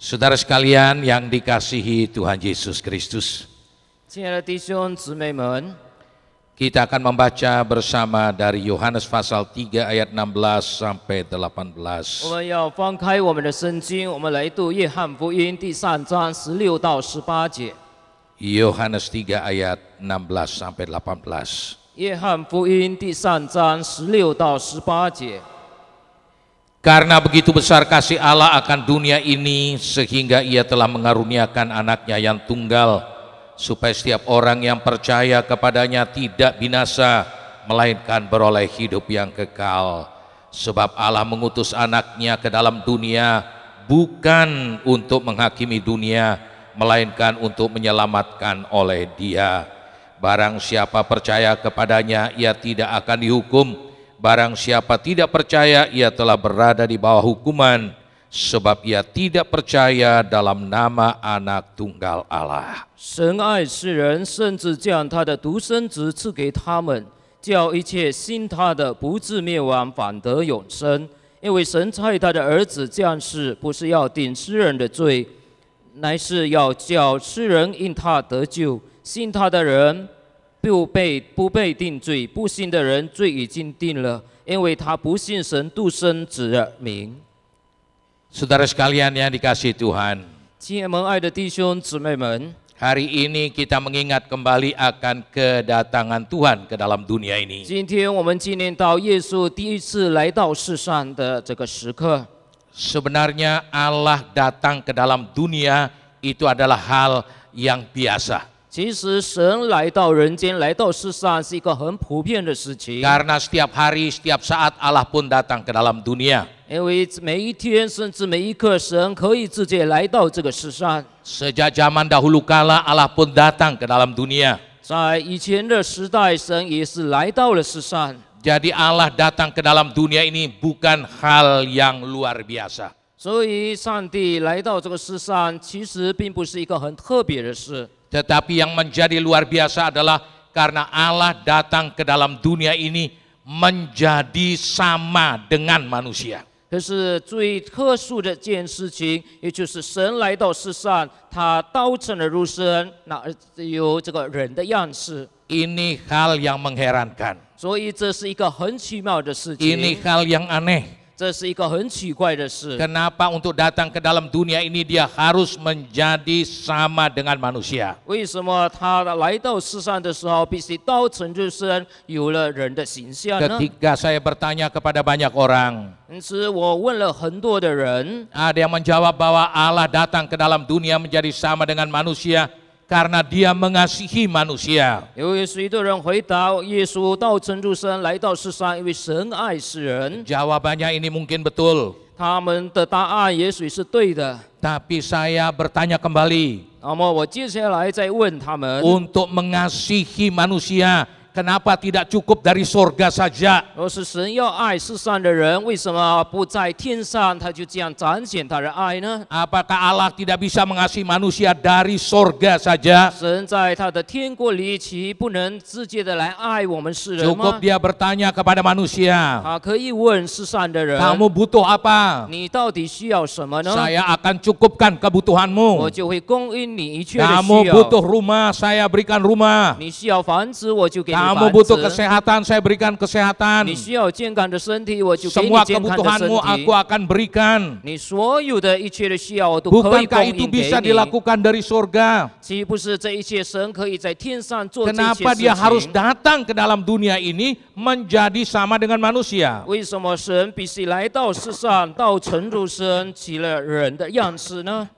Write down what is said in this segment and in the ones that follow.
Saudara sekalian yang dikasihi Tuhan Yesus Kristus, 亲爱的弟兄姊妹们， kita akan membaca bersama dari Yohanes pasal 3 ayat 16 sampai 18. 我们要翻开我们的圣经，我们来读约翰福音第3章16到18节。 Yohanes 3 ayat 16 sampai 18. 约翰福音第3章16到18节。 Karena begitu besar kasih Allah akan dunia ini, sehingga Ia telah mengaruniakan anaknya yang tunggal, supaya setiap orang yang percaya kepadanya tidak binasa, melainkan beroleh hidup yang kekal. Sebab Allah mengutus anaknya ke dalam dunia, bukan untuk menghakimi dunia, melainkan untuk menyelamatkan oleh Dia. Barang siapa percaya kepadanya, ia tidak akan dihukum. Barang siapa tidak percaya, ia telah berada di bawah hukuman, sebab ia tidak percaya dalam nama Anak Tunggal Allah. 神爱世人，甚至将他的独生子赐给他们，叫一切信他的不至灭亡，反得永生。因为神差他的儿子降世，不是要定世人的罪，乃是要叫世人因他得救。信他的人不被定罪，不信的人罪已经定了，因为他不信神独生子的名。 Saudara sekalian yang dikasihi Tuhan, 亲爱的弟兄姊妹们， hari ini kita mengingat kembali akan kedatangan Tuhan ke dalam dunia ini. 今天我们纪念到耶稣第一次来到世上的这个时刻。 Sebenarnya Allah datang ke dalam dunia itu adalah hal yang biasa. 其实神来到人间，来到世上是一个很普遍的事情。 Karena setiap hari, setiap saat Allah pun datang ke dalam dunia. 因为每一天，甚至每一刻，神可以直接来到这个世上。 Sejak zaman dahulu kala Allah pun datang ke dalam dunia. 在以前的时代，神也是来到了世上。 Jadi Allah datang ke dalam dunia ini bukan hal yang luar biasa. 所以，上帝来到这个世上，其实并不是一个很特别的事。 Tetapi yang menjadi luar biasa adalah karena Allah datang ke dalam dunia ini menjadi sama dengan manusia. 可是最特殊的一件事情，也就是神来到世上，他道成了肉身，那有这个人的样式。 Ini hal yang mengherankan. 所以这是一个很奇妙的事 Ini 情， hal yang aneh. 这是一个很奇怪的事。 Kenapa untuk datang ke dalam dunia ini dia harus menjadi sama dengan manusia? 为什么他来到世上的时候，必须道成肉身，有了人的形象呢？ Ketika saya bertanya kepada banyak orang, 因此，我问了很多的人， ada yang menjawab bahwa Allah datang ke dalam dunia menjadi sama dengan manusia karena Dia mengasihi manusia. 有许多人回答，耶稣道成肉身来到世上，因为神爱世人。 Jawabannya ini mungkin betul, 他们的答案也许是对的。 tapi saya bertanya kembali, 那么我接下来再问他们， untuk mengasihi manusia, kenapa tidak cukup dari sorga saja? 若是神要爱世上的人，为什么不在天上他就这样彰显他的爱呢？ Apakah Allah tidak bisa mengasihi manusia dari sorga saja? 神在他的天国里，岂不能直接的来爱我们世人 Cukup 吗？ dia bertanya kepada manusia, 可以问世上的人， kamu butuh apa? 你到底需要什么呢？ Saya akan cukupkan 我 kebutuhanmu. 就会供应你一切的 Kamu 需要。 butuh rumah, saya berikan rumah. 你需要房子，我就给你 Kamu 房 butuh 子； kesehatan, saya berikan kesehatan. 你需要健康的身体，我就给你 Semua 健康的身 kebutuhanmu 体 aku。akan berikan. 你所有的一切的需要，我都可以 Bukankah 供 itu 应给 bisa 你。 dilakukan dari surga? 岂不是这一切神可以在天上做这些 Kenapa 事 dia harus 情？ datang ke dalam dunia ini menjadi sama dengan manusia? 为什么神必须来到世上，道成肉身，起了人的样式呢？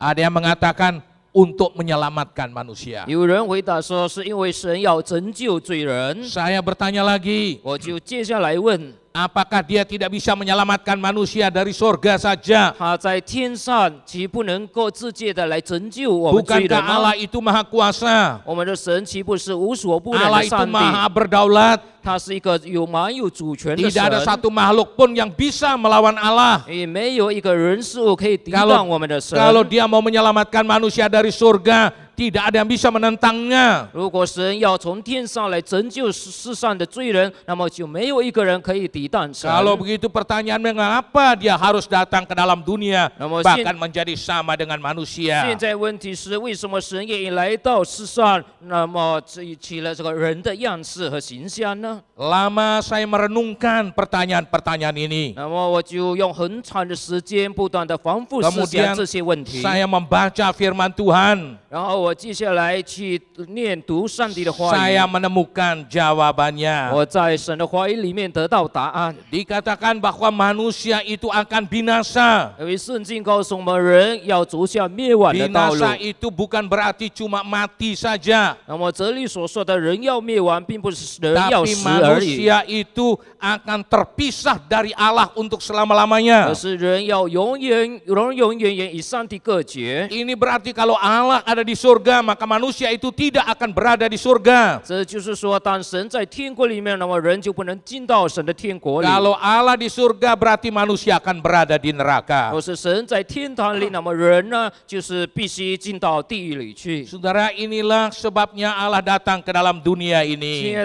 Ada yang mengatakan untuk menyelamatkan manusia. 有人回答说，是因为神要拯救罪人。 Saya bertanya lagi, 我就接下来问， apakah dia tidak bisa menyelamatkan manusia dari surga saja? 他在天上岂不能够直接的来拯救我们罪 Bukankah 人吗 Allah？ itu maha kuasa? 我们的神岂不是无所不能 Allah 的 itu 上帝？ maha berdaulat. 他是一个蛮有主权的 Tidak ada 神， satu makhluk pun yang bisa melawan Allah. 也没有一个人事物可以抵挡我们的神。 Kalau dia mau menyelamatkan manusia dari surga, tidak ada yang bisa menentangnya. 如果神要从天上来拯救世上的罪人，那么就没有一个人可以抵挡神。 Kalau begitu pertanyaan mengapa dia harus datang ke dalam dunia, bahkan menjadi sama dengan manusia. 现在问题是，为什么神也来到世上，那么起了这个人的样式和形象呢？ Lama saya merenungkan pertanyaan-pertanyaan ini. 那么我就用很长的时间不断的反复思想这些问题。 Saya membaca firman Tuhan. 然后我接下来去念读上帝的话语。 Saya menemukan jawabannya. 我在神的话语里面得到答案。 Dikatakan bahwa manusia itu akan binasa. 因为圣经告诉我们，人要走向灭亡的道路。 Binasa itu bukan berarti cuma mati saja. 那么这里所说的人要灭亡，并不是人要 Tapi 死而已， manusia itu akan terpisah dari Allah untuk selama-lamanya. 而是人要永远与上帝隔绝。 Ini berarti kalau Allah ada di surga, maka manusia itu tidak akan berada di surga. 这就是说，当神在天国里面，那么人就不能进到神的天国里。 Kalau Allah di surga, berarti manusia akan berada di neraka. 若是神在天堂里，那么人呢，就是必须进到地狱里去。 Saudara, inilah sebabnya Allah datang ke dalam dunia 亲 ini.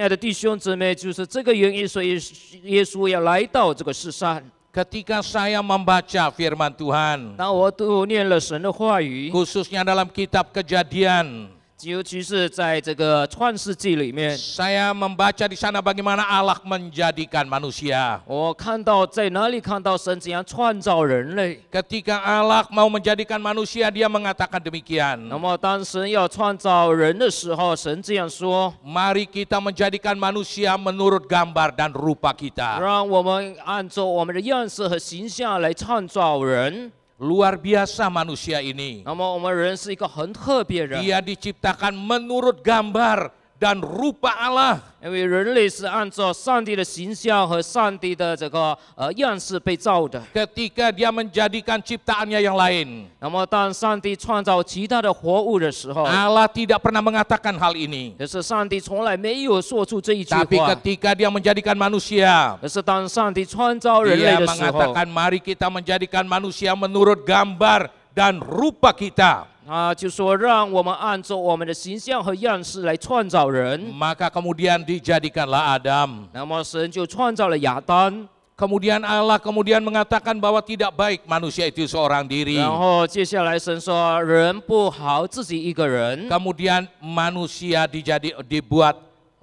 爱的弟兄姊妹，就是这个原因，所以耶稣要来到这个世上。 Ketika saya membaca firman Tuhan, 当我读念了神的话语， khususnya dalam kitab Kejadian, 尤其是在这个创世纪里面， saya membaca di sana bagaimana Allah menjadikan manusia. 我看到在哪里看到神怎样创造人类。 Ketika Allah mau menjadikan manusia, dia mengatakan demikian. 那么当神要创造人的时候，神这样说： Mari kita menjadikan manusia menurut gambar dan rupa kita. 让我们按照我们的样式和形象来创造人。 Luar biasa manusia ini. 那么我们人是一个很特别的人， Dia diciptakan menurut gambar dan rupa Allah. 因为人类是按照上帝的形象和上帝的这个样式被造的。 Ketika dia menjadikan ciptaannya yang lain, 那么当上帝创造其他的活物的时候， Allah tidak pernah mengatakan hal ini. 可是上帝从来没有说出这一句 Tapi 话。 ketika dia menjadikan manusia, 可是当上帝创造人类 dia 的时候， mengatakan mari kita menjadikan manusia menurut gambar dan rupa kita. 就说让我们按照我们的形象和样式来创造人。 Maka kemudian dijadikanlah Adam. 那么神就创造了亚当， Kemudian Allah mengatakan bahwa tidak baik manusia itu seorang diri. 然后接下来神说人不好，自己一个人。 Kemudian manusia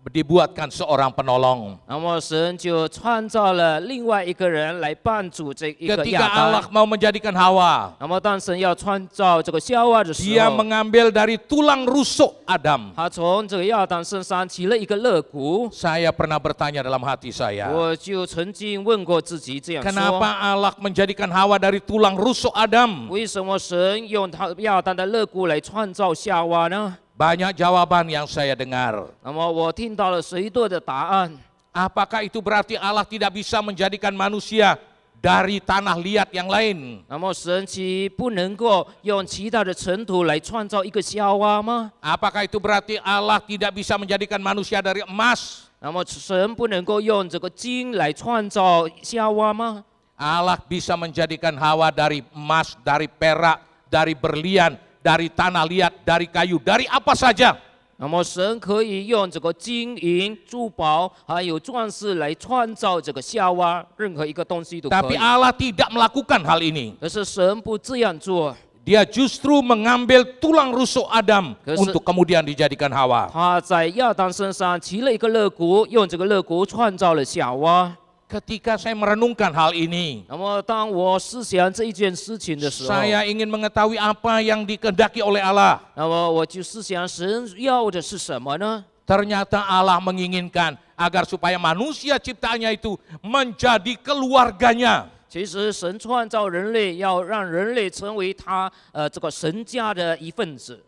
dibuatkan seorang penolong. 那么神就创造了另外一个人来帮助这一个 Ketika 亚 Allah 当。 mau menjadikan Hawa, 那么当神要创造这个夏娃的时 dia 候， mengambil dari tulang rusuk Adam. 他从这个亚当身上起了一个肋骨。 Saya pernah bertanya dalam hati saya, 我就曾经问过自己这样说： kenapa Allah menjadikan Hawa dari tulang rusuk Adam? 为什么神用亚当的肋骨来创造夏娃呢？ Banyak jawaban yang saya dengar. 那么我听到了许多的答案。 Apakah itu berarti Allah tidak bisa menjadikan manusia dari tanah liat yang lain? 那么神奇不能够用其他的尘土来创造一个夏娃吗？ Apakah itu berarti Allah tidak bisa menjadikan manusia dari emas? 那么神不能够用这个金来创造夏娃吗？ Allah bisa menjadikan Hawa dari emas, dari perak, dari berlian, dari tanah liat, dari kayu, dari apa saja. 那么神可以用这个金银珠宝还有钻石来创造这个夏娃，任何一个东西都可 Tapi 以。 Allah tidak melakukan hal ini. 可是神不这样做， Dia justru mengambil tulang rusuk Adam Kes- untuk kemudian dijadikan Hawa. 他在亚当身上起了一个肋骨，用这个肋骨创造了夏娃。 Ketika saya merenungkan hal ini, 那么当我思想这一件事情的时候， saya ingin mengetahui apa yang dikehendaki oleh Allah. 那么我就思想神要的是什么呢？ Ternyata Allah menginginkan agar supaya manusia ciptaannya itu menjadi keluarganya. 其实神创造人类，要让人类成为他这个神家的一份子。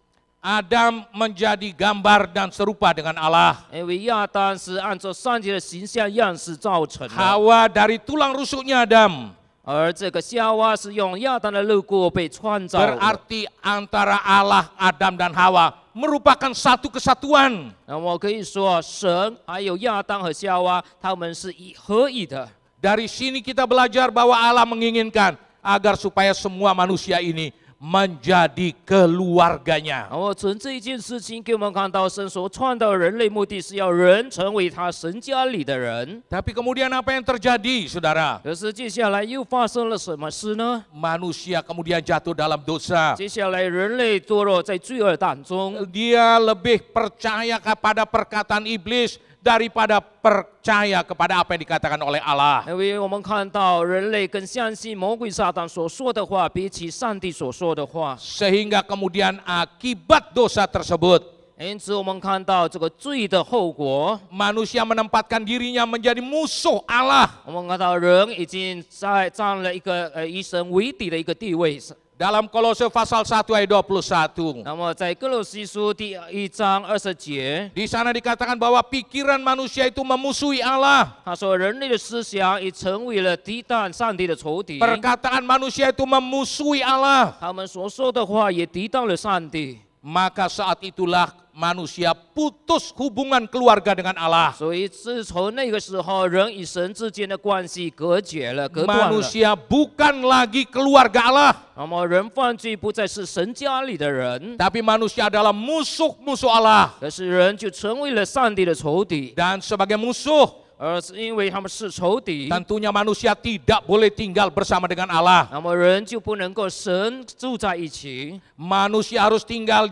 Adam menjadi gambar dan serupa dengan Allah. 因为亚当是按照上帝的形象样式造成的， Hawa dari tulang rusuknya Adam. 而这个夏娃是用亚当的肋骨被创造的。 Berarti antara Allah, Adam dan Hawa merupakan satu kesatuan. 那么可以说，神还有亚当和夏娃，他们是合一的。 Dari sini kita belajar bahwa Allah menginginkan agar supaya semua manusia ini menjadi keluarganya. 从这一件事情给我们看到，神所创造人类目的是要人成为他神家里的人。 Tapi kemudian apa yang terjadi, saudara? 可是接下来又发生了什么事呢？ Manusia kemudian jatuh dalam dosa. 接下来人类堕落在罪恶当中， Dia lebih percaya kepada perkataan iblis daripada percaya kepada apa yang dikatakan oleh Allah. 因为我们看到人类更相信魔鬼撒旦所说的话，比起上帝所说的话。 Sehingga kemudian akibat dosa tersebut, 因此，我们看到这个罪的后果， manusia menempatkan dirinya menjadi musuh Allah. 我们看到人已经占了一个以神为敌的一个地位。 Dalam Kolose pasal 1 ayat 21. 那么在哥罗西书第1章20节， Di sana dikatakan bahwa pikiran manusia itu memusuhi Allah. 他说人类的思想已成为了敌挡上帝的仇敌， Perkataan manusia itu memusuhi Allah. 他们所说的话也敌挡了上帝。 Maka saat itulah manusia putus hubungan keluarga dengan Allah. 所以自从那个时候，人与神之间的关系隔绝了、隔断了。 Manusia bukan lagi keluarga Allah. 那么人犯罪不再是神家里的人， Tapi manusia adalah musuh-musuh Allah. 可是人就成为了上帝的仇敌。 Dan sebagai musuh, 而是因为他们是仇敌， tentunya manusia tidak boleh tinggal bersama dengan Allah. 那么人就不能够神住在一起。 Manusia harus tinggal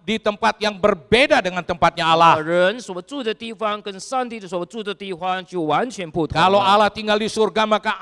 di tempat yang berbeda dengan tempatnya Allah. 人所住的地方跟上帝所住的地方就完全不同。 Kalau Allah tinggal di surga, maka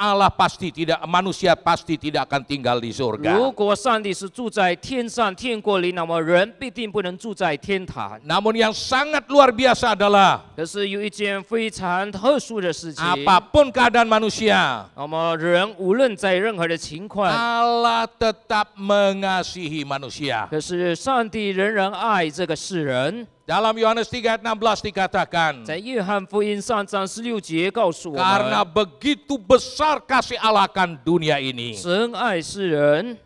manusia pasti tidak akan tinggal di 如 surga. 果上帝是住在天上天国里，那么人必定不能住在天堂。 Namun yang sangat luar biasa adalah 可是有一件非常特殊的事情， apapun keadaan manusia, 那么人无论在任何的情况， Allah tetap mengasihi manusia. 可是上帝仍然爱这个世人。 Dalam Yohanes 3 ayat 16 dikatakan, 在约翰福音3章16节告诉我 karena 们， begitu besar kasih Allah akan dunia ini, 神爱世人，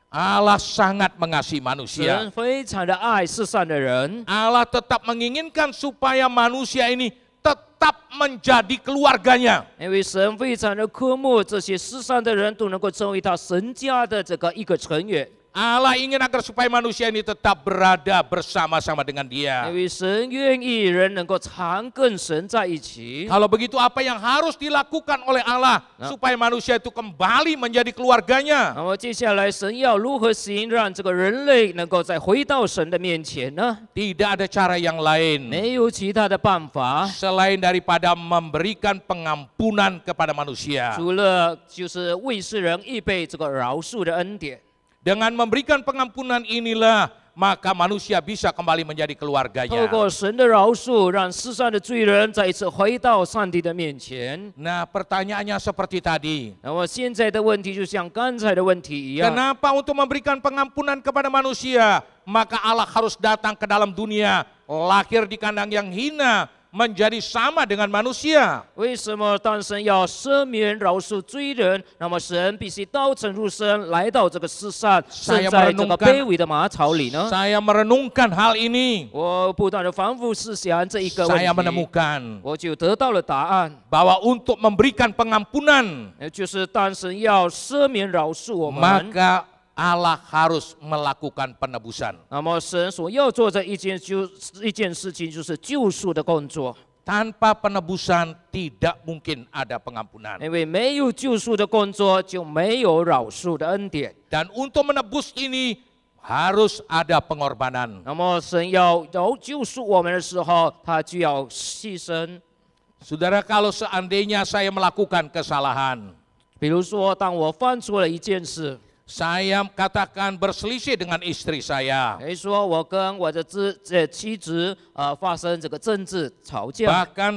Allah sangat mengasihi manusia. 神非常的爱世上的人。 Allah tetap menginginkan supaya manusia ini tetap menjadi keluarganya. 因为神非常的渴慕这些世上的人都能够成为他神家的这个一个成员。 Allah ingin agar supaya manusia ini tetap berada bersama-sama dengan 因 Dia. 为神愿意人能够常跟神在一起。 Kalau begitu, apa yang harus dilakukan oleh Allah supaya manusia itu kembali menjadi keluarganya? 那么接下来，神要如何行，让这个人类能够再回到神的面前呢？ Tidak ada cara yang lain 没有其他的办法， selain daripada memberikan pengampunan kepada manusia. 除了就是为世人预备这个饶恕的恩典。 Dengan memberikan pengampunan inilah, maka manusia bisa kembali menjadi 透 keluarganya. 过神的饶恕，让世上的罪人再一次回到上帝的面前。 Nah, pertanyaannya seperti tadi. 那么现在的问题就像刚才的问题一样， Kenapa untuk memberikan pengampunan kepada manusia, maka Allah harus datang ke dalam dunia, lahir di kandang yang hina, menjadi sama dengan manusia? 为什么当神要赦免饶恕罪人，那么神必须道成肉身来到这个世上，生在这个卑微的马槽里呢？ Saya merenungkan hal ini. 我不断的反复思想这一个问 Saya 题， menemukan 我就得到了答案， bahwa untuk memberikan pengampunan, 就是当神要赦免饶恕我们， maka Allah harus melakukan penebusan. 那么神所要做的一件事情就是救赎的工作。 Tanpa penebusan tidak mungkin ada pengampunan. 因为没有救赎的工作，就没有饶恕的恩典。 Dan untuk menebus ini harus ada pengorbanan. 那么神要救赎我们的时候，他就要牺牲。 Saudara, kalau seandainya saya melakukan kesalahan, 比如说，当我犯错了一件事， saya katakan berselisih dengan istri saya, 比如说我跟我的妻子发生这个争执吵架， bahkan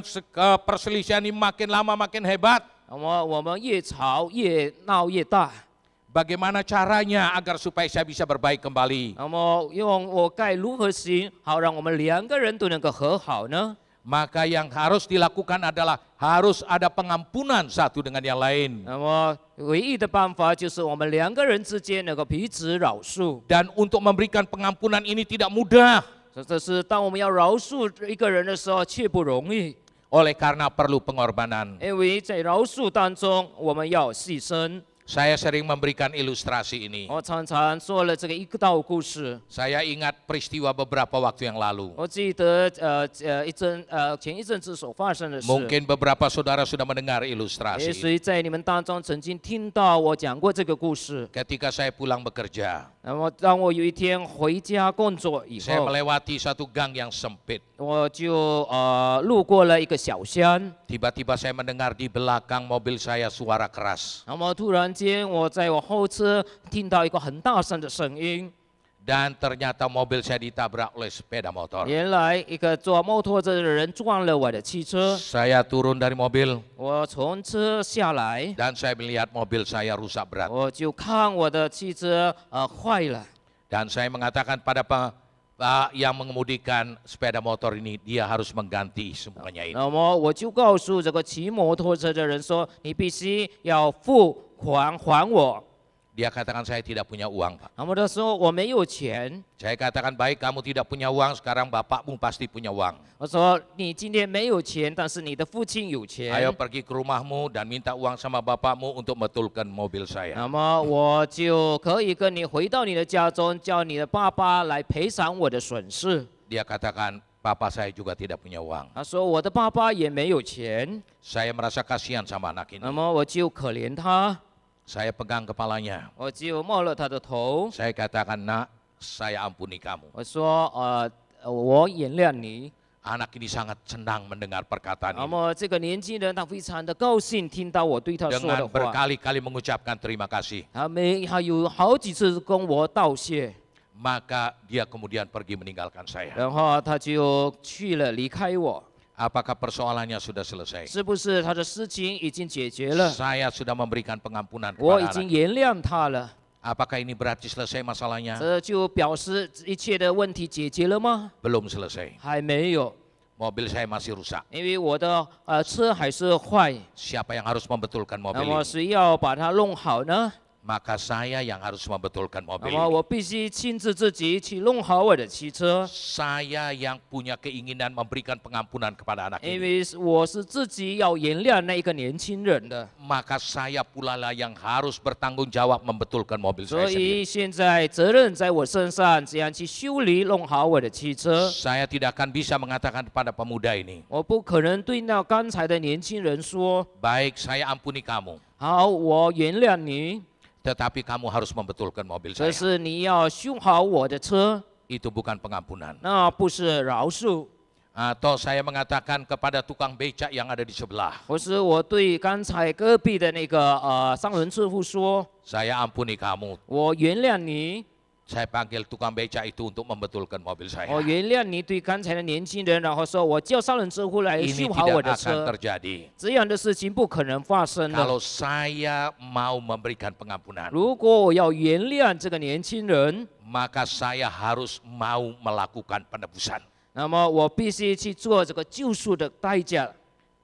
perselisihan ini makin lama makin hebat. 那么我们越吵越闹越大。 Bagaimana caranya agar supaya saya bisa berbaik kembali? 那么用我该如何行，好让我们两个人都能够和好呢？ Maka yang harus dilakukan adalah harus ada pengampunan satu dengan yang lain. 那么唯一的办法就是我们两个人之间能够彼此饶恕。 Dan untuk memberikan pengampunan ini tidak mudah. 这是当我们要饶恕一个人的时候，却不容易， Oleh karena perlu pengorbanan. 因为在饶恕当中，我们要牺牲。Saya sering memberikan ilustrasi ini. 我常常说了这个一道故事。 Saya ingat peristiwa beberapa waktu yang lalu. 我记得前一阵子所发生的事。 Mungkin beberapa saudara sudah mendengar 也 ilustrasi 许在你们当中曾经听到我讲过这个故事。 Ketika saya pulang bekerja, 那么当我有一天回家工作以 saya 后， melewati satu gang yang sempit. 我就路过了一个小乡。 Tiba-tiba saya mendengar di belakang mobil saya suara keras. 那么突然间，我在我后车听到一个很大声的声音。 Dan ternyata mobil saya ditabrak oleh sepeda motor. 原来一个坐摩托车的人撞了我的汽车。 Saya turun dari mobil 我从车下来， dan saya melihat mobil saya rusak berat. 我就看我的汽车坏了。 Dan saya mengatakan pada Pak yang mengemudikan sepeda motor ini, dia harus mengganti semuanya ini. 那么我就告诉这个骑摩托车的人说：“你必须要付款还我。” Dia katakan saya tidak punya uang, Pak. 那么他说我没有钱。 Saya katakan baik, kamu tidak punya uang, sekarang bapakmu pasti punya uang. 我说你今天没有钱，但是你的父亲有钱。 Ayo pergi ke rumahmu dan minta uang sama bapakmu untuk betulkan mobil saya. 那么我就可以跟你回到你的家中，叫你的爸爸来赔偿我的损失。 Dia katakan, papa saya juga tidak punya uang. 他说我的爸爸也没有钱。 Saya merasa kasihan sama anak 那 ini. 么我就可怜他， Saya pegang kepalanya. 我就摸了他的头， Saya katakan, nak, saya ampuni kamu. 我说我原谅你。 Anak ini sangat senang mendengar perkataan 那 ini. 么这个年轻人他非常的高兴听到我对他说 Dengan 的话， berkali-kali mengucapkan terima kasih. 他有好几次跟我道谢， Maka dia kemudian pergi meninggalkan saya. 然后他就去了离开我。 Apakah persoalannya sudah selesai? 是不是他的事情已经解决了？ Saya sudah memberikan pengampunan 我 kepada 已经 anak. 原谅他了， Apakah ini berarti selesai masalahnya? 这就表示一切的问题解决了吗？ Belum selesai. 还没有， Mobil saya masih rusak. 因为我的车还是坏， Siapa yang harus membetulkan 那 mobil 么 ini? 谁要把它弄好呢？ Maka saya yang harus membetulkan 那 mobil 么 ini. 我必须亲自自己去弄好我的汽车， Saya yang punya keinginan memberikan pengampunan kepada anak 因 ini. 为我是自己要原谅那一个年轻人的， Maka saya pula lah yang harus bertanggung jawab membetulkan mobil 所 saya sendiri. 以现在责任在我身上，怎样去修理弄好我的汽车？ Saya tidak akan bisa mengatakan kepada pemuda ini, 我不可能对那刚才的年轻人说。 baik saya ampuni kamu, 好，我原谅你， tetapi kamu harus membetulkan mobil 可 saya. 是你要修好我的车， Itu bukan pengampunan. 那不是饶恕。 Atau saya mengatakan kepada tukang becak yang ada di sebelah, 或是我对刚才隔壁的那个三轮车夫说， saya ampuni kamu. 我原谅你， Saya panggil tukang becak itu untuk membetulkan mobil 我 saya. 原谅你对刚才的年轻人，然后说我叫三轮车夫来 Ini 修好我 tidak 的 akan 车， terjadi 这样的事情不可能发生的。 kalau saya mau memberikan pengampunan. 如果我要原谅这个年轻人， Maka saya harus mau melakukan penebusan. 那么我必须去做这个救赎的代价。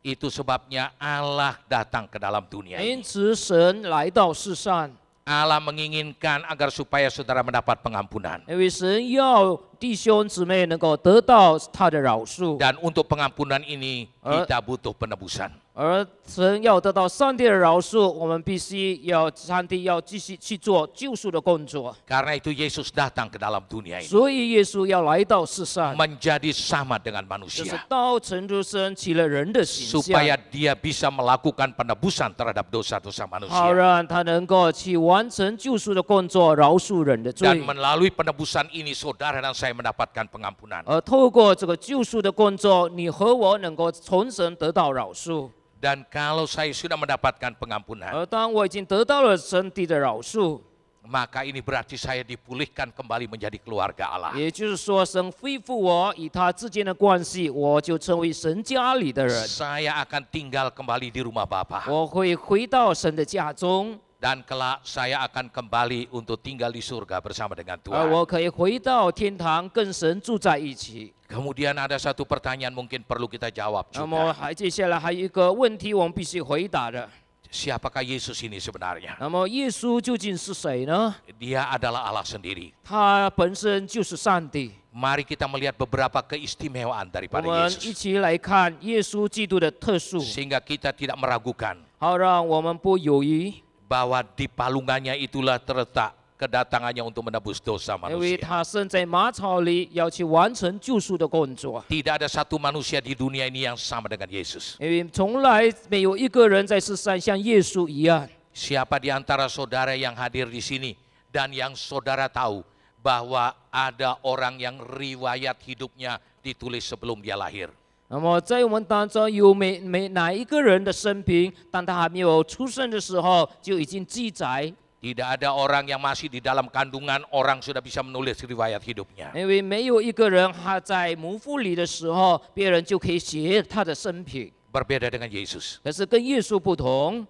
Itu sebabnya Allah datang ke dalam dunia 因 ini. 此，神来到世上， Allah menginginkan agar supaya saudara mendapat pengampunan. 因为神要弟兄姊妹能够得到他的饶恕， Dan untuk pengampunan ini kita butuh penebusan. 而神要得到上帝的饶恕，我们必须要上帝要继续去做救赎的工作。 Karena itu Yesus datang ke dalam dunia ini. 所以耶稣要来到世上， Menjadi sama dengan 就是 manusia. 道成肉身，起了人的形 Supaya 象， dia bisa melakukan penebusan terhadap dosa-dosa 好 manusia. 让他能够去完成救赎的工作，饶恕人的罪 Dan。melalui penebusan ini saudara dan saya mendapatkan pengampunan. 而透过这个救赎的工作，你和我能够从神得到饶恕。 Dan kalau saya sudah mendapatkan pengampunan, 而当我已经得到了上帝的饶恕， maka ini berarti saya dipulihkan kembali menjadi keluarga Allah. 也就是说，神恢复我与他之间的关系，我就成为神家里的人， Saya akan tinggal kembali di rumah Bapa. 我会回到神的家中， Dan kelak saya akan kembali untuk tinggal di surga bersama dengan 而 Tuhan. 我可以回到天堂，跟神住在一起。 Kemudian ada satu pertanyaan mungkin perlu kita jawab 那么 juga. 接下来还有一个问题，我们必须回答的。 Siapakah Yesus ini sebenarnya? 那么耶稣究竟是谁呢？ Dia adalah Allah sendiri. 他本身就是上帝。 Mari kita melihat beberapa keistimewaan 我 daripada 们 Yesus. 一起来看耶稣基督的特殊， Sehingga kita tidak meragukan 好让我们不犹豫。bahwa di palungannya itulah terletak kedatangannya untuk menebus dosa 因为 manusia. 他生在马槽里，要去完成救赎的工作。 Tidak ada satu manusia di dunia ini yang sama dengan Yesus. 因为从来没有一个人在世上像耶稣一样。 Siapa di antara saudara yang hadir di sini dan yang saudara tahu bahwa ada orang yang riwayat hidupnya ditulis sebelum dia lahir? 那么在我们当中有哪一个人的生平，当他还没有出生的时候就已经记载？ Tidak ada orang yang masih di dalam kandungan orang sudah bisa menulis riwayat hidupnya. 因为没有一个人他在母腹里的时候，别人就可以写他的生平。 Berbeda dengan Yesus. 可是跟耶稣不同，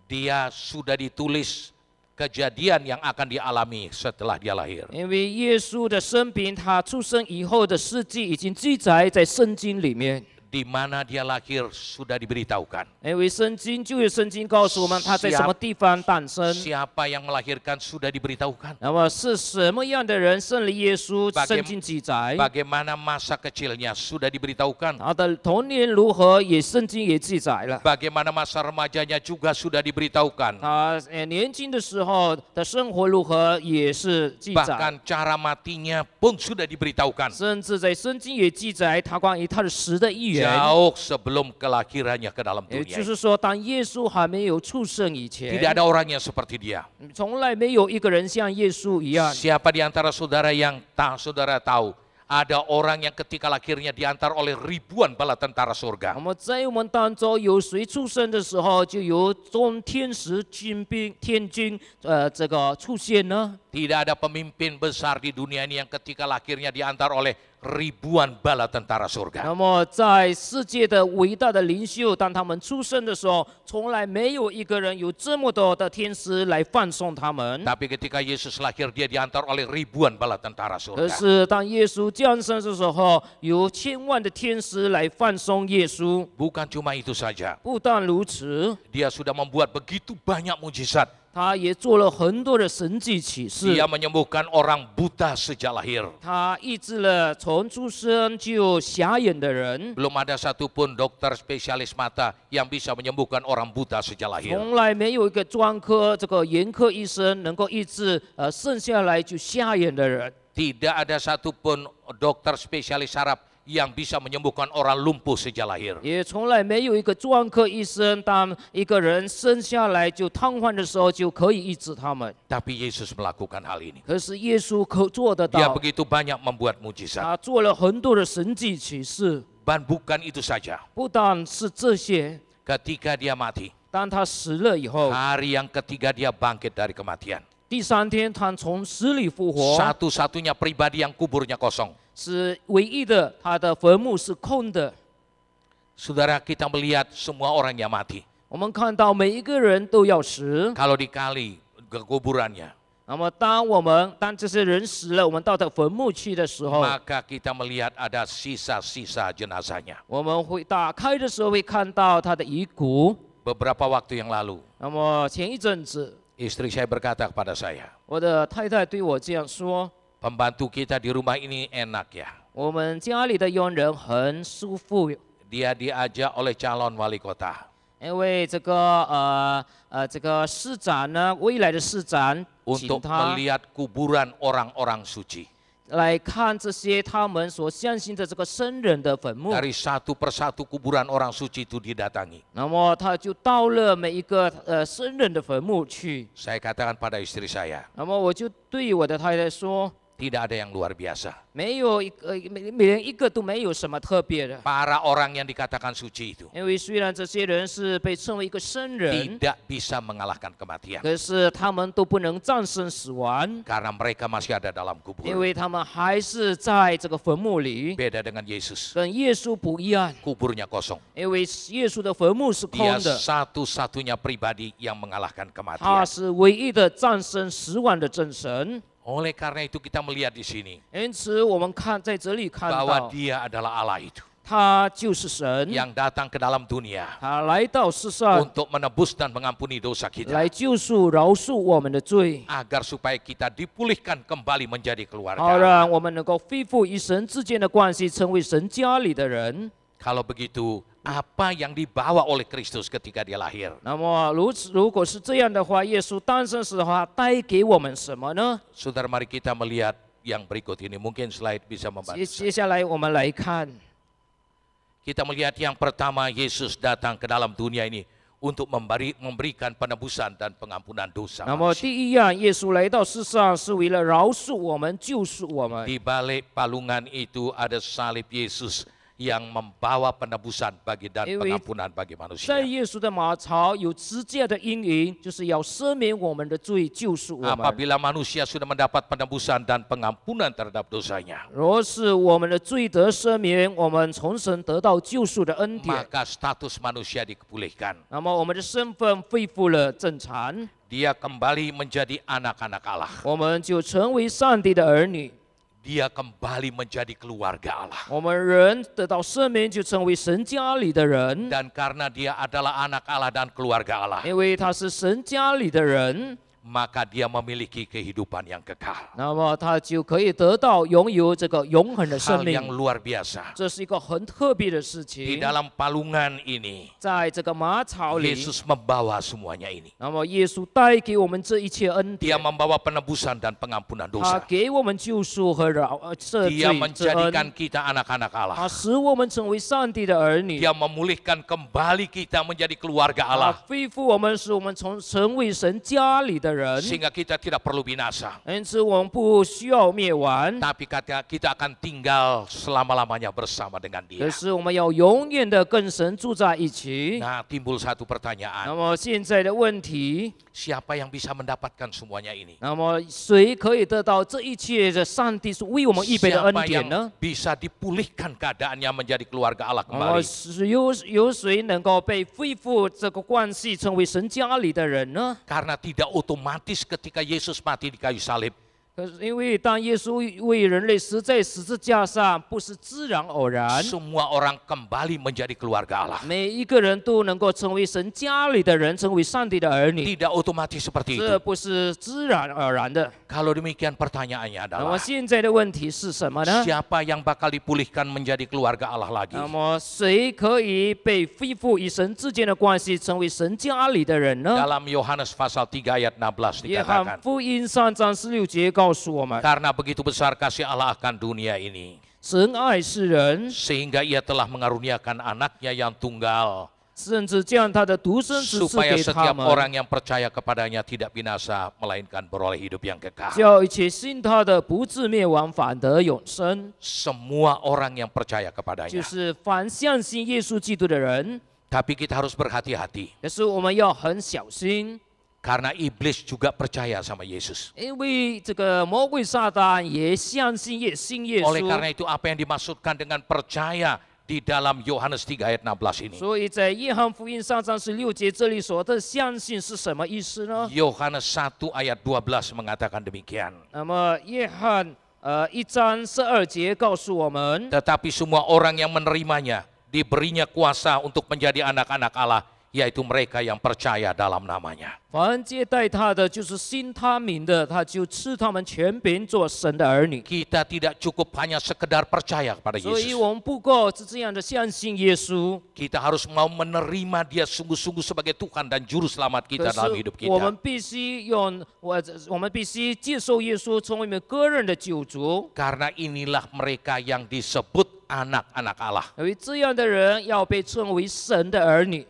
Dia sudah ditulis kejadian yang akan dialami setelah dia lahir. 因为耶稣的生平，他出生以后的事迹已经记载在圣经里面。 Di mana dia lahir sudah diberitahukan. 因为圣经旧约圣经告诉我们他在什么地方诞生。 Siapa yang melahirkan sudah diberitahukan. 那么是什么样的人生了耶稣？圣经记载。 Bagaimana masa kecilnya sudah diberitahukan. 他的童年如何，也圣经也记载了。 Bagaimana masa remajanya juga sudah diberitahukan. 他年轻的时候的生活如何，也是记载。 Bahkan cara matinya pun sudah diberitahukan. 甚至在圣经也记载他关于他的死的预言。 Jauh sebelum kelahirannya ke dalam 也 dunia. 就是说，当耶稣还没有出生以 Tidak 前， ada orang yang seperti dia. 从来没有一个人像耶稣一样。 Siapa di antara saudara yang saudara tahu ada orang yang ketika lahirnya diantar oleh ribuan bala tentara 那 surga. 么在我们当中，有谁出生的时候就有众天使军兵天军这个出现呢？ Tidak ada pemimpin besar di dunia ini yang ketika lahirnya diantar oleh ribuan bala tentara surga. 那么在世界的伟大的领袖，当他们出生的时候，从来没有一个人有这么多的天使来放送他们。 Tapi ketika Yesus lahir dia diantar oleh ribuan bala tentara 可 surga. 是当耶稣降生的时候，有千万的天使来放送耶稣。 Bukan cuma itu saja. 不但如此， Dia sudah membuat begitu banyak mujizat. 他也做了很多的神迹启示。 Dia menyembuhkan orang buta sejak lahir. 他医治了从出生就瞎眼的人， Belum ada satupun dokter spesialis mata yang bisa menyembuhkan orang buta sejak lahir. 从来没有一个专科这个眼科医生能够医治生下来就瞎眼的人。 Tidak ada satupun dokter spesialis saraf yang bisa menyembuhkan orang lumpuh sejak lahir. 也从来没有一个专科医生，当一个人生下来就瘫痪的时候，就可以医治他们。 Tapi Yesus melakukan hal ini. 可是耶稣可做得 Dia 到， begitu banyak membuat mujizat. 他做了很多的神迹启示。 Dan bukan itu saja. 不但是这些， Ketika dia mati, 当他死了以后， hari yang ketiga dia bangkit dari kematian. 第三天他从死里复活， Satu-satunya pribadi yang kuburnya kosong. 是唯一的，他的坟墓是空的。 Saudara, kita melihat semua orang yang mati. 我们看到每一个人都要死。 Kalau dikali ke kuburannya, 那么当这些人死了，我们到他坟墓去的时候， maka kita melihat ada sisa-sisa jenazahnya. 我们会打开的时候会看到他的遗骨。 Beberapa waktu yang lalu, 那么前一阵子， istri saya berkata kepada saya, 我的太太对我这样说： pembantu kita di rumah ini enak ya. 我们家里的佣人很舒服， Dia diajak oleh calon wali kota. 因为这个市长呢，未来的市长请 Untuk 他 melihat kuburan orang-orang suci. 来看这些他们所相信的这个圣人的坟墓。 Dari satu persatu kuburan orang suci itu didatangi. 那么他就到了每一个圣人的坟墓去。 Saya katakan pada istri saya, 那么我就对我的太太说， tidak ada yang luar biasa. 没有每人一个都没有什么特别的， Para orang yang dikatakan suci itu 因为虽然这些人是被称为一个圣人， tidak bisa mengalahkan kematian. 可是他们都不能战胜死亡， Karena mereka masih ada dalam 因 kubur. 为他们还是在这个坟墓里， Beda dengan Yesus. 跟耶稣不一样， Kuburnya kosong. 因为耶稣的坟墓是空 Dia 的， satu-satunya pribadi yang mengalahkan 他 kematian. 是唯一的战胜死亡的真神。 Oleh karena itu kita melihat di sini 因此，我们在这里看 bahwa 到， Dia adalah Allah itu 他就是神， yang datang ke dalam dunia 他来到世上 untuk menebus dan mengampuni dosa kita, 来救赎、饶恕我们的罪， agar supaya kita dipulihkan kembali menjadi 好 keluarga. 让我们能够恢复与神之间的关系，成为神家里的人。 Kalau begitu, apa yang dibawa oleh Kristus ketika dia lahir. 那么如果是这样的话，耶稣诞生时的话，带给我们什么呢？ Saudara, mari kita melihat yang berikut ini. Mungkin slide bisa membantu. 接下来我们来看， Kita melihat yang pertama, Yesus datang ke dalam dunia ini untuk memberikan penebusan dan pengampunan dosa 那么 manusia. 第一样，耶稣来到世上是为了饶恕我们、救赎我们。 Di balik palungan itu ada salib Yesus yang membawa penebusan dan pengampunan bagi 在 manusia. 耶稣的马槽有支架的阴影，就是要赦免我们的罪，救赎我们。 Apabila manusia sudah mendapat penebusan dan pengampunan terhadap dosanya, 若是我们的罪得赦免，我们从神得到救赎的恩典， maka status manusia dipulihkan. 那么我们的身份恢复了正常， Dia kembali menjadi anak-anak Allah. 我们就成为上帝的儿女。 Dia kembali menjadi keluarga Allah. 我们人得到赦免，就成为神家里的人， Dan karena dia adalah anak Allah dan keluarga Allah, 因为他是神家里的人， maka dia memiliki kehidupan yang kekal. 那么他就可以得到拥有这个永恒的生 Hal yang 命。 luar biasa. 这是一个很特别的事 Di 情。 dalam palungan ini, 在这个马槽里， Yesus membawa semuanya ini. 那么耶稣带给我们这一切恩 Dia 典， membawa penebusan dan pengampunan 他 dosa. 给我们救赎和赦 Dia 罪之 menjadikan 恩， kita anak-anak 他 Allah. 使我们成为上帝的儿女， Dia memulihkan kembali kita menjadi keluarga 他 Allah. 恢复我们，使我们成为神家里的人。 Sehingga kita tidak perlu binasa. 因此，我们不需要灭亡， Tapi kita akan tinggal selama-lamanya bersama dengan 可 dia. 是我们要永远的跟神住在一起。 Nah, timbul satu 那 pertanyaan. 么现在的问题， Siapa yang bisa mendapatkan semuanya ini? 那么谁可以得到这一切的？上帝是为我们预备的恩 Siapa 典 yang 呢？ bisa dipulihkan keadaannya menjadi keluarga Allah 那么 kembali? 是有谁能够被恢复这个关系，成为神家里的人呢？ Karena tidak otomatis ketika Yesus mati di kayu salib, 可是因为当耶稣为人类死在十字架上，不是自然偶然， semua orang kembali menjadi keluarga Allah. 每一个人都能够成为神家里的人，成为上帝的儿女， Tidak otomatis seperti 这 itu. 不是自然而然的。 Kalau demikian pertanyaannya 那么 adalah, 现在的问题是什么呢？ siapa yang bakal dipulihkan menjadi keluarga Allah lagi? 那么谁可以被恢复与神之间的关系，成为神家里的人呢？ Dalam Yohanes pasal 3 ayat 16约翰 dikatakan, 福音3章16节告诉我们， karena begitu besar kasih Allah akan dunia ini, 神爱世人， sehingga ia telah mengaruniakan anaknya yang tunggal, 甚至将他的独生子赐 supaya 给他 setiap 们， orang yang percaya kepadanya tidak binasa, melainkan beroleh hidup yang kekal. 叫一切信他的不至灭亡，反得永生。 Semua orang yang percaya 就 kepadanya. 是凡相信耶稣基督的人， Tapi kita harus berhati-hati, 可是我们要很小心， karena iblis juga percaya sama Yesus. 因为这个魔鬼撒旦也相信也信耶 Oleh 稣。 karena itu apa yang dimaksudkan dengan percaya di dalam Yohanes 3 ayat 16 ini? 所以在约翰福音3章16节这里说的相信是什么意思呢？ Yohanes 1 ayat 12 mengatakan demikian. 那么约翰1章12节告诉我们， Tetapi semua orang yang menerimanya diberinya kuasa untuk menjadi anak-anak Allah, yaitu mereka yang percaya dalam namanya. 凡接待他的，就是信他名的，他就赐他们权柄做神的儿女。 Kita tidak cukup hanya sekedar percaya kepada 所以 Yesus. 我们不够是这样的相信耶稣， Kita harus mau menerima dia sungguh-sungguh sebagai Tuhan dan Juru Selamat 可 kita 是 dalam hidup 我们 kita. 必须我们必须接受耶稣成为我们个人的救主。 Karena inilah mereka yang disebut anak-anak Allah. 因为这样的人要被称为神的儿女。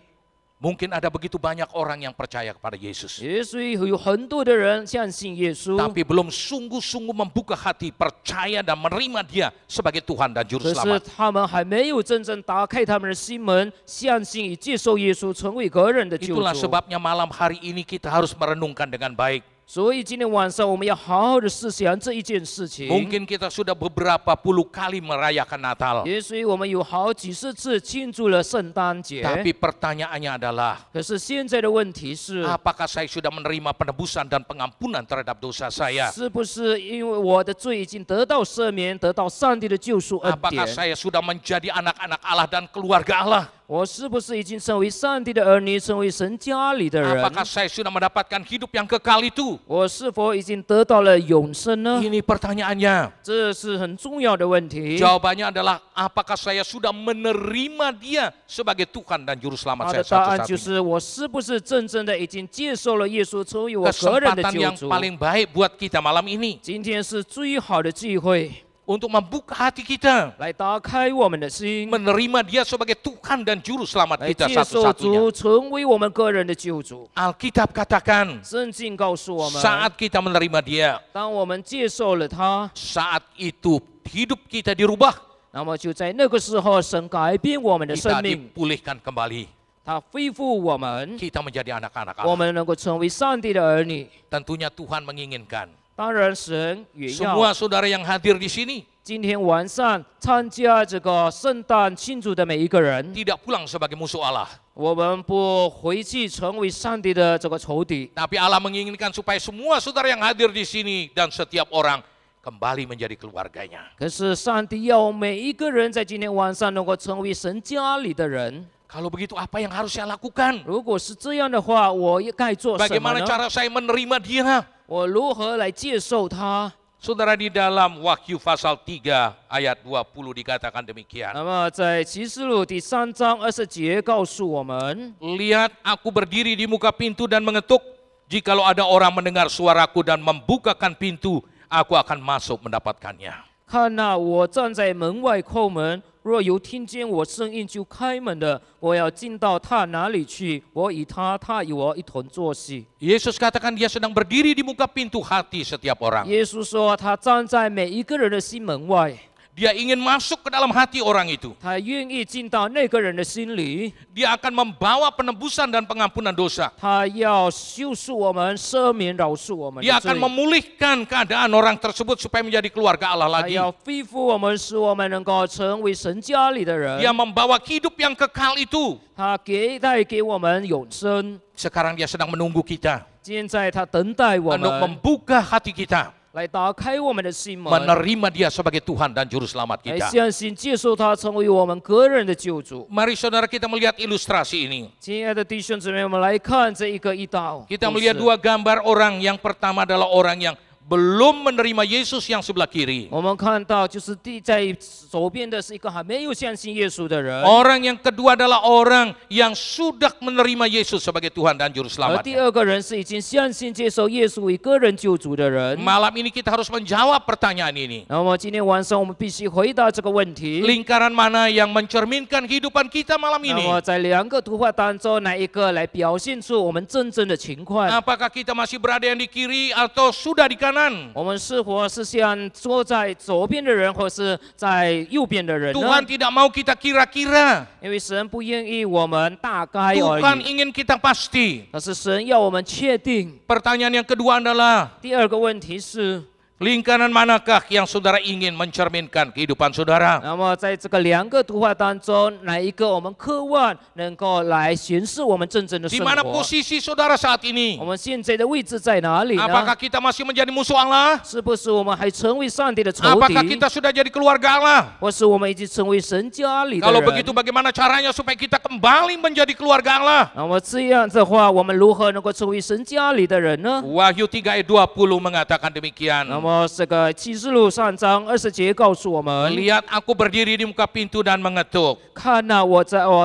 Mungkin ada begitu banyak orang yang percaya kepada Yesus, 也所以有很多的人相信耶稣， tapi belum sungguh-sungguh membuka hati, percaya dan menerima dia sebagai Tuhan dan Juru 可是 Selamat. 他们还没有真正打开他们的心门，相信与接受耶稣成为个人的救 Itulah 主。 sebabnya malam hari ini kita harus merenungkan dengan baik. 所以今天晚上我们要好好的思想这一件事情。 Mungkin kita sudah beberapa puluh kali merayakan Natal, 也所以我们有好几十次庆祝了圣诞节。 tapi pertanyaannya adalah, 可是现在的问题是， apakah saya sudah menerima penebusan dan pengampunan terhadap dosa saya? 是不是因为我的罪已经得到赦免，得到上帝的救赎恩 Apakah 典？ saya sudah menjadi anak-anak Allah dan keluarga Allah? 我是不是已经成为上帝的儿女，成为神家里的人？ Apakah saya sudah mendapatkan hidup yang kekal itu? 我是否已经得到了永生呢？ Ini pertanyaannya. 这是很重要的问题。 Jawabannya adalah apakah saya sudah menerima Dia sebagai Tuhan dan Juru 他 Selamat 的 saya 答案 satu-satunya. 就是我是不是真正的已经接受了耶稣成为我个人的 Kesempatan 救 yang 主？ paling baik buat kita malam ini 今天是最好的机会， untuk membuka hati kita, 来打开我们的心， menerima Dia sebagai Tuhan dan Juru Selamat 来 kita 接受 satu-satunya. 主，成为我们个人的救主。 Alkitab katakan, 圣经告诉我们， saat kita menerima Dia, 当我们接受了他， saat itu hidup kita dirubah, 那么就在那个时候，神改变我们的 kita 生命， dipulihkan kembali. 他恢复我们， Kita menjadi anak-anak 我 Allah. 们能够成为上帝的儿女。 Tentunya Tuhan menginginkan 当然，神也要 semua saudara yang hadir di sini 今天晚上参加这个圣诞庆祝的每一个人， tidak pulang sebagai musuh Allah. 我们不回去成为上帝的这个仇敌， Tapi Allah menginginkan supaya semua saudara yang hadir di sini dan setiap orang kembali menjadi keluarganya. 可是上帝要每一个人在今天晚上能够成为神家里的人。 Kalau begitu apa yang harus saya lakukan? 如果是这样的话，我该做什么 Bagaimana 呢？ cara saya menerima Dia? 我如何来接受他？ Saudara, di dalam Wahyu pasal 3 ayat 20 dikatakan demikian. 那么在启示录第3章20节告诉我们， Lihat, aku berdiri di muka pintu dan mengetuk. Jikalau ada orang mendengar suaraku dan membukakan pintu, aku akan masuk mendapatkannya. 看哪，我站在门外叩门，若有听见我声音就开门的，我要进到他那里去，我与他，他与我一同坐席。 Yesus katakan dia sedang berdiri di muka pintu hati setiap orang. 耶稣说，他站在每一个人的心门外， Dia ingin masuk ke dalam hati orang itu. 他愿意进到那个人的心里， Dia akan membawa penebusan dan pengampunan dosa. 他要救赎我们，赦免饶恕我们的 Dia 罪 akan，memulihkan keadaan orang tersebut supaya menjadi keluarga Allah 他 lagi. 要恢复我们，使我们能够成为神家里的人。 Dia membawa hidup yang kekal itu. 他带给我们永生。 Sekarang dia sedang menunggu kita 现在他等待我 untuk 们 membuka hati kita, 来打开我们的心门， menerima dia sebagai Tuhan dan Juru Selamat 来 kita. 相信接受他成为我们个人的救主。 Mari saudara kita melihat ilustrasi ini. 亲爱的弟兄姊妹，我们来看这一个一道。 Kita melihat dua gambar orang. Yang pertama adalah orang yang belum menerima Yesus yang sebelah kiri. 我们看到就是在左边的是一个还没有相信耶稣的人， Orang yang kedua adalah orang yang sudah menerima Yesus sebagai Tuhan dan Juru 而第 Selamatnya. 二个人是已经相信接受耶稣为个人救主的人。 Malam ini kita harus menjawab pertanyaan ini. 那么今天晚上我们必须回答这个问题。 Lingkaran mana yang mencerminkan kehidupan kita malam 那 ini? 么在两个图画当中，哪一个来表现出我们真正的情况？ Apakah kita masih berada yang di kiri atau sudah di kanan? 我们是否是像坐在左边的人，或是在右边的人呢？ Tuhan tidak mau kita kira-kira. 因为神不愿意我们大概而 Tuhan 已， ingin kita pasti. 但是神要我们确定。 Pertanyaan yang kedua adalah, 第二个问题是， lingkaran manakah yang saudara ingin mencerminkan kehidupan saudara? 那么在这个两个图画当中，哪一个我们渴望能够来显示我们真正的 Di 生 mana 活？ posisi saudara saat ini? 我们现在的位置在哪里呢？ Apakah kita masih menjadi musuh Allah? 是不是我们还成为上帝的仇 Apakah 敌， kita sudah jadi keluarga Allah? 或是我们已经成为神家里的 Kalau 人？ begitu bagaimana caranya supaya kita kembali menjadi keluarga Allah? 那么这样的话，我们如何能够成为神家里的人呢？ Wahyu 3 ayat 20 mengatakan demikian. 那么这个启示录3章20节告诉我们： Lihat aku berdiri di muka pintu dan mengetuk. 看呐、我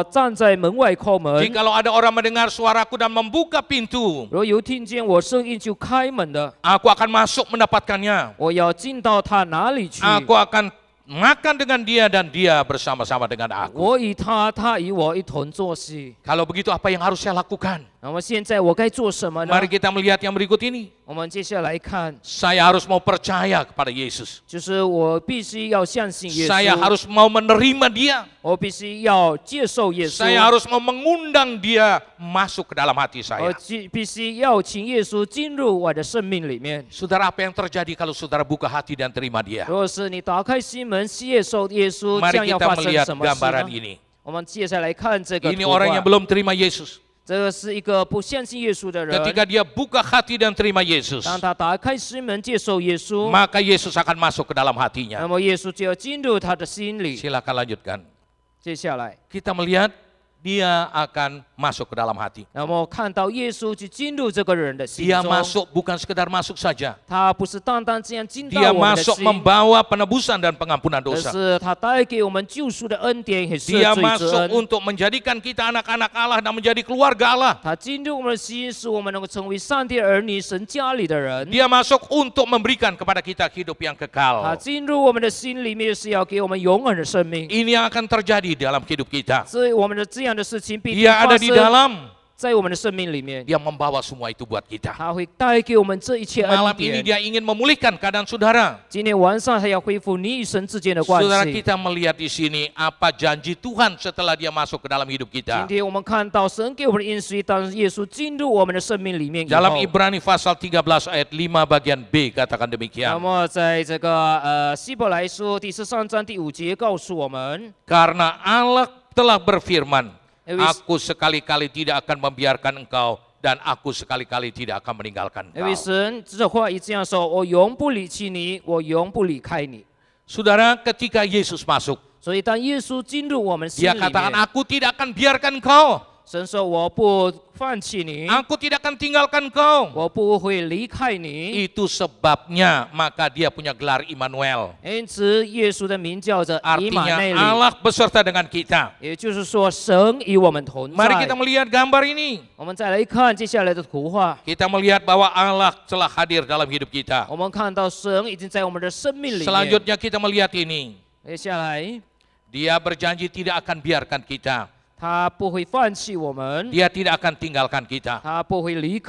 站在门外叩门， Jikalau ada orang mendengar suaraku dan membuka pintu, 若有听见我声音就开门的， aku akan masuk mendapatkannya. 我要进到他哪里去？ Aku akan makan dengan dia dan dia bersama-sama dengan aku. 我与他，他与我一同坐席。 Kalau begitu apa yang harus saya lakukan? 那么现在我该做什么呢？ Mari kita melihat yang berikut ini. 我们接下来看， Saya harus mau percaya kepada Yesus. 就是我必须要相信耶 Saya 稣， harus mau menerima dia. 我必须要接受耶稣， Saya harus mau mengundang dia masuk ke dalam hati 我 saya. 必须邀请耶稣进入我的生命里面。 Saudara, apa yang terjadi kalau saudara buka hati dan terima dia? 如果是你打开心门接受耶稣， Mari 将要 kita 发生 melihat 什么事 gambaran 呢？ ini. 我们接下来看这个 Ini 图 orang 画 yang belum terima Yesus. 这个是一个不相信耶稣的人。 Ketika dia buka hati dan terima Yesus, 当他打开心门接受耶稣， maka Yesus akan masuk ke dalam 那 hatinya. 么耶稣就要进入他的心里。 Silakan lanjutkan. 接下来， Kita melihat dia akan masuk ke dalam hati. 那么看到耶稣去进入这个人的心 Dia 中， masuk bukan sekedar masuk saja. 他不是单单这样进到 Dia 我们的 masuk 心， membawa penebusan dan pengampunan 而 dosa. 是他带给我们救赎的恩典和赦 Dia 罪之 masuk 恩。 untuk menjadikan kita anak-anak Allah dan menjadi keluarga Allah. 他进入我们的心，使我们能够成为上帝儿女、神家里的人。 Dia masuk untuk memberikan kepada kita hidup yang 他 kekal. 进入我们的心里面，是要给我们永远的生命。 Ini yang akan terjadi dalam hidup kita. 所以我们的这样的事情必定 Dia 发 ada di 生 dalam. 在我们的生命里面， Dia membawa semua itu buat kita. 他会带给我们这一切恩 Malam ini 典。 dia ingin memulihkan keadaan saudara. 今天晚上，他要恢复你与神之间的关 Saudara 系。 kita melihat di sini apa janji Tuhan setelah dia masuk ke dalam hidup 今 kita. 天我们看到神给我们的应许，当耶稣进入我们的生命里面以 Dalam 后， Ibrani pasal 13 ayat 5 bagian B katakan 那 demikian. 么在这个希伯来书第13章第5节告诉我们， Karena Allah telah berfirman, Ewis- aku sekali-kali tidak akan membiarkan engkau dan aku sekali-kali tidak akan meninggalkan 因为 engkau. 神这话一这样说：“我永不离弃你，我永不离开你。 Saudara, ketika Yesus masuk, ”所以当耶稣进入我们心 dia 里 katakan, 面， aku tidak akan biarkan engkau. 神说：“我不放弃你， Aku tidak akan tinggalkan engkau. 我不会离开你。 Itu sebabnya maka dia punya gelar Immanuel. ”因此，耶稣的名叫着以马 Artinya 内利， Allah beserta dengan kita. 也就是说，神与我们同 Mari 在 kita。melihat gambar ini. 我们再来看接下来的图画， Kita melihat bahwa Allah telah hadir dalam hidup kita. 我们看到神已经在我们的生命里面。 Selanjutnya kita melihat ini. 接下来， Dia berjanji tidak akan biarkan kita. 他不会放弃我们， Dia tidak akan tinggalkan kita. 他不会离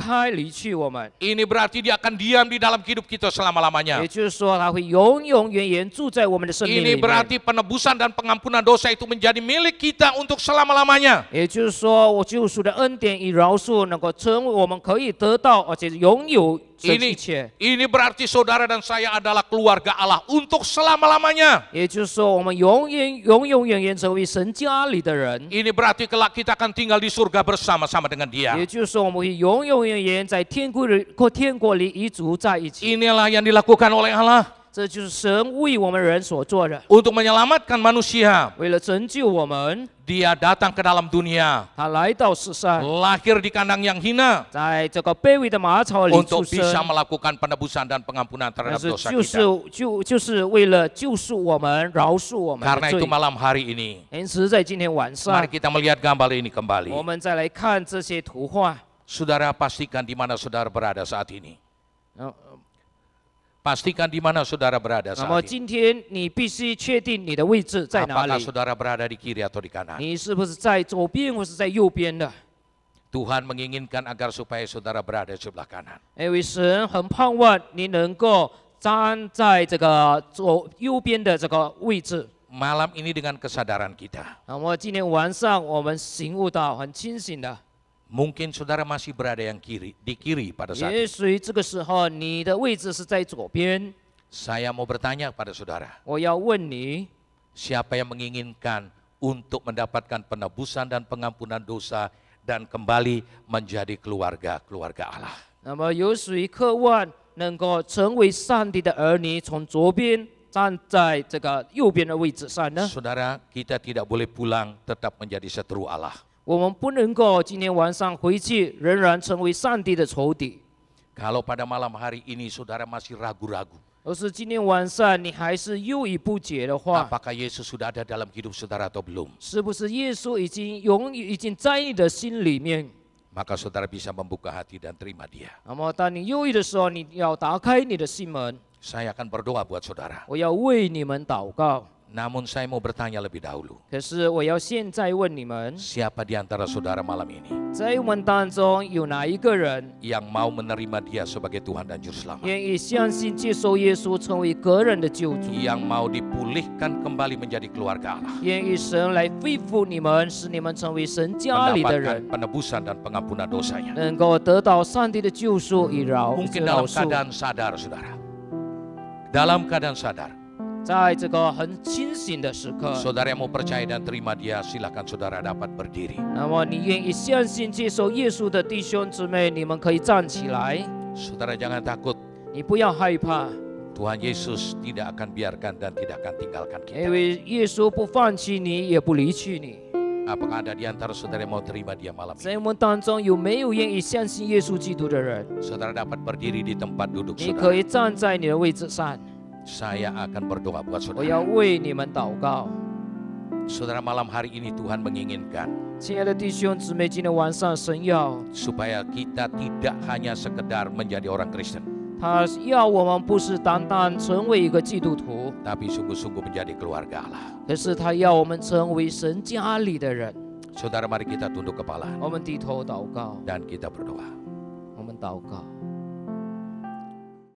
去我们。 Ini berarti dia akan diam di dalam hidup kita selama-lamanya. 也就是说，他会永永远远住在我们的生命 Ini 里面。 berarti penebusan dan pengampunan dosa itu menjadi milik kita untuk selama-lamanya. 也就是说，我救赎的恩典与饶恕能够成为我们可以得到，而且拥有这一切。 Ini berarti saudara dan saya adalah keluarga Allah untuk selama-lamanya. 也就是说，我们永远成为神家里的人。 Ini berarti kelak kita akan tinggal di surga bersama-sama dengan Dia. 也就是说，我们会永远在天国里与主在一起。 Inilah yang dilakukan oleh Allah 这就是神为我们人所做的， untuk menyelamatkan manusia. 为了拯救我们， Dia datang ke dalam dunia, 他来到世上， lahir di kandang yang hina 在这个卑微的马槽里 untuk 出 bisa 生， melakukan penebusan dan pengampunan 但 terhadap 是 dosa 就是为 kita. 了救赎我们、饶恕我们 Karena 的 itu 罪。 malam hari ini, 因此，在今天晚上 mari，kita melihat gambar ini 我 kembali. 们再来看这些图画。 Saudara pastikan di mana saudara berada saat ini. 嗯 Pastikan di mana saudara berada 那么 saat ini. 今天你必须确定你的位置在哪 Apakah 里， saudara berada di kiri atau di kanan? 你是不是在左边或是在右边的？ Tuhan menginginkan agar supaya saudara berada di sebelah kanan. 因为神很盼望你能够站在这个右边的这个位置。 Malam ini dengan kesadaran kita, 那么今天晚上我们醒悟到很清醒的， mungkin saudara masih berada yang di kiri pada saat 也 ini. 许这个时候你的位置是在左边。 Saya mau bertanya kepada saudara, 我要问你， siapa yang menginginkan untuk mendapatkan penebusan dan pengampunan dosa dan kembali menjadi keluarga Allah? 那么有谁渴望能够成为上帝的儿女，从左边站在这个右边的位置上呢？ Saudara, kita tidak boleh pulang tetap menjadi seteru Allah. 我们不能够今天晚上回去仍然成为上帝的仇敌， Kalau pada malam hari ini saudara masih ragu-ragu, 而是今天晚上你还是犹豫不决的话， apakah Yesus sudah ada dalam hidup saudara atau belum? 是不是耶稣已经在你的心里面？ Maka saudara bisa membuka hati dan terima Dia. 那么当你犹豫的时候，你要打开你的心门， Saya akan berdoa buat saudara. 我要为你们祷告。 Namun saya mau bertanya lebih dahulu. 可是我要现在问你们， Siapa di antara saudara malam ini 在我们当中有哪一个人 yang mau menerima Dia sebagai Tuhan dan Juru Selamat? 愿意相信接受耶稣成为个人的救主？ Yang mau dipulihkan kembali menjadi keluarga Allah? 愿意神来恢复你们，使你们成为神家里的人， Mendapatkan penebusan dan pengampunan dosanya. 能够得到上帝的救赎与饶 Mungkin 饶 dalam 恕。 keadaan sadar saudara. Dalam keadaan sadar. 在这个很清醒的时刻， Saudara yang mau percaya dan terima Dia, silakan saudara dapat berdiri. 那么你愿意相信接受耶稣的弟兄姊妹，你们可以站起来， Saudara jangan takut. 你不要害怕， Tuhan Yesus tidak akan biarkan dan tidak akan tinggalkan 因 kita. 为耶稣不放弃你，也不离弃你。Apakah ada di antara saudara yang mau terima dia malam ini? 在我们当中有没有愿意相信耶稣基督的人？ Saudara dapat berdiri di tempat duduk 你可 saudara. 以站在你的位置上， Saya akan berdoa buat 我要 saudara. 为你们祷告。 Saudara, malam hari ini Tuhan menginginkan 亲爱的弟兄姊妹，今天晚上神要 supaya kita tidak hanya sekedar menjadi orang Kristen, 他要我们不是单单成为一个基督徒， tapi sungguh-sungguh menjadi keluarga Allah. 可是他要我们成为神家里的人。 Saudara, mari kita tunduk kepala 我们低头祷告， dan kita berdoa. 我们祷告。